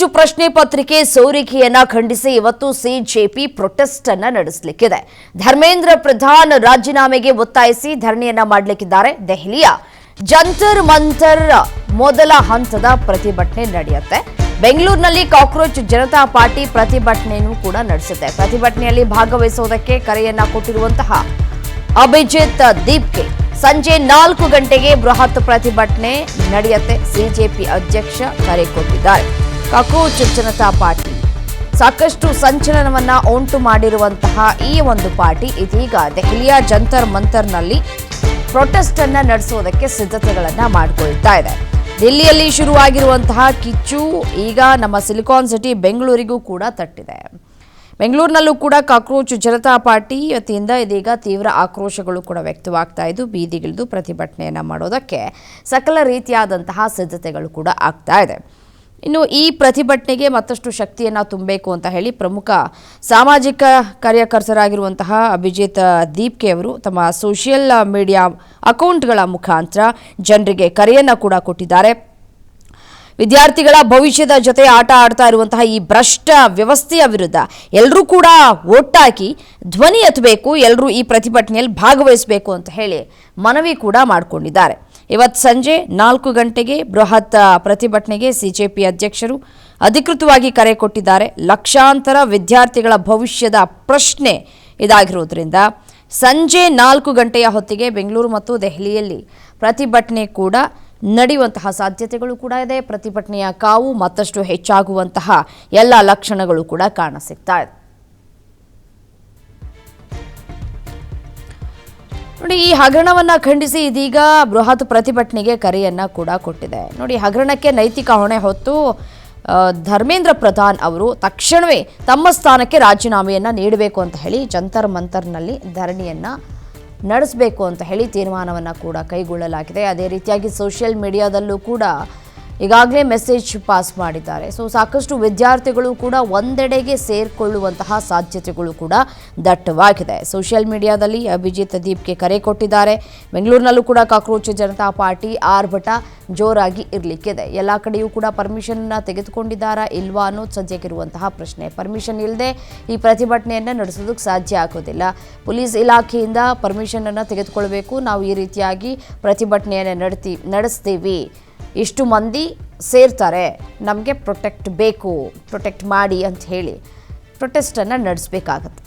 College ಪ್ರಶ್ನೆ ಪತ್ರಿಕೆ ಸೋರಿಕೆಯನ್ನ ಖಂಡಿಸಿ ಇವತ್ತು ಸಿಜೆಪಿ ಪ್ರೊಟೆಸ್ಟ್ ಅನ್ನ ನಡೆಸಲಿಕ್ಕಿದೆ. ಧರ್ಮೇಂದ್ರ ಪ್ರಧಾನ್ ರಾಜೀನಾಮೆಗೆ ಒತ್ತಾಯಿಸಿ ಧರಣಿಯನ್ನ ಮಾಡಲಿಕ್ಕಿದ್ದಾರೆ. ದೆಹಲಿಯ ಜಂತರ್ ಮಂತರ್ ಮೊದಲ ಹಂತದ ಪ್ರತಿಭಟನೆ ನಡೆಯುತ್ತೆ. ಬೆಂಗಳೂರಿನಲ್ಲಿ ಕಾಕ್ರೋಚ್ ಜನತಾ ಪಾರ್ಟಿ ಪ್ರತಿಭಟನೆಯನ್ನು ಕೂಡ ನಡೆಸುತ್ತೆ. ಪ್ರತಿಭಟನೆಯಲ್ಲಿ ಭಾಗವಹಿಸುವುದಕ್ಕೆ ಕರೆಯನ್ನ ಕೊಟ್ಟಿರುವಂತಹ ಅಭಿಜಿತ್ ದೀಪ್ಗೆ ಸಂಜೆ 4 ಗಂಟೆಗೆ ಬೃಹತ್ ಪ್ರತಿಭಟನೆ ನಡೆಯುತ್ತೆ. ಸಿಜೆಪಿ ಅಧ್ಯಕ್ಷ ಕರೆ ಕೊಟ್ಟಿದ್ದಾರೆ. ಕಾಕ್ರೋಚ್ ಜನತಾ ಪಾರ್ಟಿ ಸಾಕಷ್ಟು ಸಂಚಲನವನ್ನ ಉಂಟು ಮಾಡಿರುವಂತಹ ಈ ಒಂದು ಪಾರ್ಟಿ ಇದೀಗ ದೆಹಲಿಯ ಜಂತರ್ ಮಂತರ್ನಲ್ಲಿ ಪ್ರೊಟೆಸ್ಟ್ ಅನ್ನ ನಡೆಸುವುದಕ್ಕೆ ಸಿದ್ಧತೆಗಳನ್ನ ಮಾಡಿಕೊಳ್ತಾ ಇದೆ. ದಿಲ್ಲಿಯಲ್ಲಿ ಶುರುವಾಗಿರುವಂತಹ ಕಿಚ್ಚು ಈಗ ನಮ್ಮ ಸಿಲಿಕಾನ್ ಸಿಟಿ ಬೆಂಗಳೂರಿಗೂ ಕೂಡ ತಟ್ಟಿದೆ. ಬೆಂಗಳೂರಿನಲ್ಲೂ ಕೂಡ ಕಾಕ್ರೋಚ್ ಜನತಾ ಪಾರ್ಟಿ ವತಿಯಿಂದ ಇದೀಗ ತೀವ್ರ ಆಕ್ರೋಶಗಳು ಕೂಡ ವ್ಯಕ್ತವಾಗ್ತಾ ಇದ್ದು ಬೀದಿಗಿಳಿದು ಪ್ರತಿಭಟನೆಯನ್ನ ಮಾಡೋದಕ್ಕೆ ಸಕಲ ರೀತಿಯಾದಂತಹ ಸಿದ್ಧತೆಗಳು ಕೂಡ ಆಗ್ತಾ ಇದೆ. ಇನ್ನು ಈ ಪ್ರತಿಭಟನೆಗೆ ಮತ್ತಷ್ಟು ಶಕ್ತಿಯನ್ನ ತುಂಬಬೇಕು ಅಂತ ಹೇಳಿ ಪ್ರಮುಖ ಸಾಮಾಜಿಕ ಕಾರ್ಯಕರ್ತರಾಗಿರುವಂತಹ ಅಭಿಜಿತ್ ದೀಪ್ಗೆ ಅವರು ತಮ್ಮ ಸೋಷಿಯಲ್ ಮೀಡಿಯಾ ಅಕೌಂಟ್ಗಳ ಮುಖಾಂತರ ಜನರಿಗೆ ಕರೆಯನ್ನ ಕೂಡ ಕೊಟ್ಟಿದ್ದಾರೆ. ವಿದ್ಯಾರ್ಥಿಗಳ ಭವಿಷ್ಯದ ಜೊತೆ ಆಟ ಆಡ್ತಾ ಇರುವಂತಹ ಈ ಭ್ರಷ್ಟ ವ್ಯವಸ್ಥೆಯ ವಿರುದ್ಧ ಎಲ್ಲರೂ ಕೂಡ ಒಟ್ಟಾಗಿ ಧ್ವನಿ ಎತ್ತಬೇಕು, ಎಲ್ಲರೂ ಈ ಪ್ರತಿಭಟನೆಯಲ್ಲಿ ಭಾಗವಹಿಸಬೇಕು ಅಂತ ಹೇಳಿ ಮನವಿ ಕೂಡ ಮಾಡಿಕೊಂಡಿದ್ದಾರೆ. ಇವತ್ತು ಸಂಜೆ 4 ಗಂಟೆಗೆ ಬೃಹತ್ ಪ್ರತಿಭಟನೆಗೆ ಸಿಜೆಪಿ ಅಧ್ಯಕ್ಷರು ಅಧಿಕೃತವಾಗಿ ಕರೆ ಕೊಟ್ಟಿದ್ದಾರೆ. ಲಕ್ಷಾಂತರ ವಿದ್ಯಾರ್ಥಿಗಳ ಭವಿಷ್ಯದ ಪ್ರಶ್ನೆ ಇದಾಗಿರೋದ್ರಿಂದ ಸಂಜೆ 4 ಗಂಟೆಯ ಹೊತ್ತಿಗೆ ಬೆಂಗಳೂರು ಮತ್ತು ದೆಹಲಿಯಲ್ಲಿ ಪ್ರತಿಭಟನೆ ಕೂಡ ನಡೆಯುವಂತಹ ಸಾಧ್ಯತೆಗಳು ಕೂಡ ಇದೆ. ಪ್ರತಿಭಟನೆಯ ಕಾವು ಮತ್ತಷ್ಟು ಹೆಚ್ಚಾಗುವಂತಹ ಎಲ್ಲ ಲಕ್ಷಣಗಳು ಕೂಡ ಕಾಣಸಿಗ್ತಾ ಇದೆ. ನೋಡಿ, ಈ ಹಗರಣವನ್ನ ಖಂಡಿಸಿ ಇದೀಗ ಬೃಹತ್ ಪ್ರತಿಭಟನೆಗೆ ಕರೆಯನ್ನ ಕೂಡ ಕೊಟ್ಟಿದೆ. ನೋಡಿ, ಹಗರಣಕ್ಕೆ ನೈತಿಕ ಹೊಣೆ ಹೊತ್ತು ಧರ್ಮೇಂದ್ರ ಪ್ರಧಾನ್ ಅವರು ತಕ್ಷಣವೇ ತಮ್ಮ ಸ್ಥಾನಕ್ಕೆ ರಾಜೀನಾಮೆಯನ್ನ ನೀಡಬೇಕು ಅಂತ ಹೇಳಿ ಜಂತರ್ ಮಂತರ್ನಲ್ಲಿ ಧರಣಿಯನ್ನ ನಡೆಸಬೇಕು ಅಂತ ಹೇಳಿ ತೀರ್ಮಾನವನ್ನು ಕೂಡ ಕೈಗೊಳ್ಳಲಾಗಿದೆ. ಅದೇ ರೀತಿಯಾಗಿ ಸೋಷಿಯಲ್ ಮೀಡಿಯಾದಲ್ಲೂ ಕೂಡ ಈಗಾಗಲೇ ಮೆಸೇಜ್ ಪಾಸ್ ಮಾಡಿದ್ದಾರೆ. ಸಾಕಷ್ಟು ವಿದ್ಯಾರ್ಥಿಗಳು ಕೂಡ ಒಂದೆಡೆಗೆ ಸೇರಿಕೊಳ್ಳುವಂತಹ ಸಾಧ್ಯತೆಗಳು ಕೂಡ ದಟ್ಟವಾಗಿದೆ. ಸೋಷಿಯಲ್ ಮೀಡಿಯಾದಲ್ಲಿ ಅಭಿಜಿತ್ ದೀಪ್ಗೆ ಕರೆ ಕೊಟ್ಟಿದ್ದಾರೆ. ಬೆಂಗಳೂರಿನಲ್ಲೂ ಕೂಡ ಕಾಕ್ರೋಚ್ ಜನತಾ ಪಾರ್ಟಿ ಆರ್ಭಟ ಜೋರಾಗಿ ಇರಲಿಕ್ಕಿದೆ. ಎಲ್ಲ ಕಡೆಯೂ ಕೂಡ ಪರ್ಮಿಷನ್ನ ತೆಗೆದುಕೊಂಡಿದ್ದಾರಾ ಇಲ್ವಾ ಅನ್ನೋದು ಸದ್ಯಕ್ಕಿರುವಂತಹ ಪ್ರಶ್ನೆ. ಪರ್ಮಿಷನ್ ಇಲ್ಲದೆ ಈ ಪ್ರತಿಭಟನೆಯನ್ನು ನಡೆಸೋದಕ್ಕೆ ಸಾಧ್ಯ ಆಗೋದಿಲ್ಲ. ಪೊಲೀಸ್ ಇಲಾಖೆಯಿಂದ ಪರ್ಮಿಷನನ್ನು ತೆಗೆದುಕೊಳ್ಬೇಕು. ನಾವು ಈ ರೀತಿಯಾಗಿ ಪ್ರತಿಭಟನೆಯನ್ನು ನಡೆಸ್ತೀವಿ, ಇಷ್ಟು ಮಂದಿ ಸೇರ್ತಾರೆ, ನಮಗೆ ಪ್ರೊಟೆಕ್ಟ್ ಬೇಕು, ಪ್ರೊಟೆಕ್ಟ್ ಮಾಡಿ ಅಂತ ಹೇಳಿ ಪ್ರೊಟೆಸ್ಟನ್ನು ನಡೆಸಬೇಕಾಗತ್ತೆ.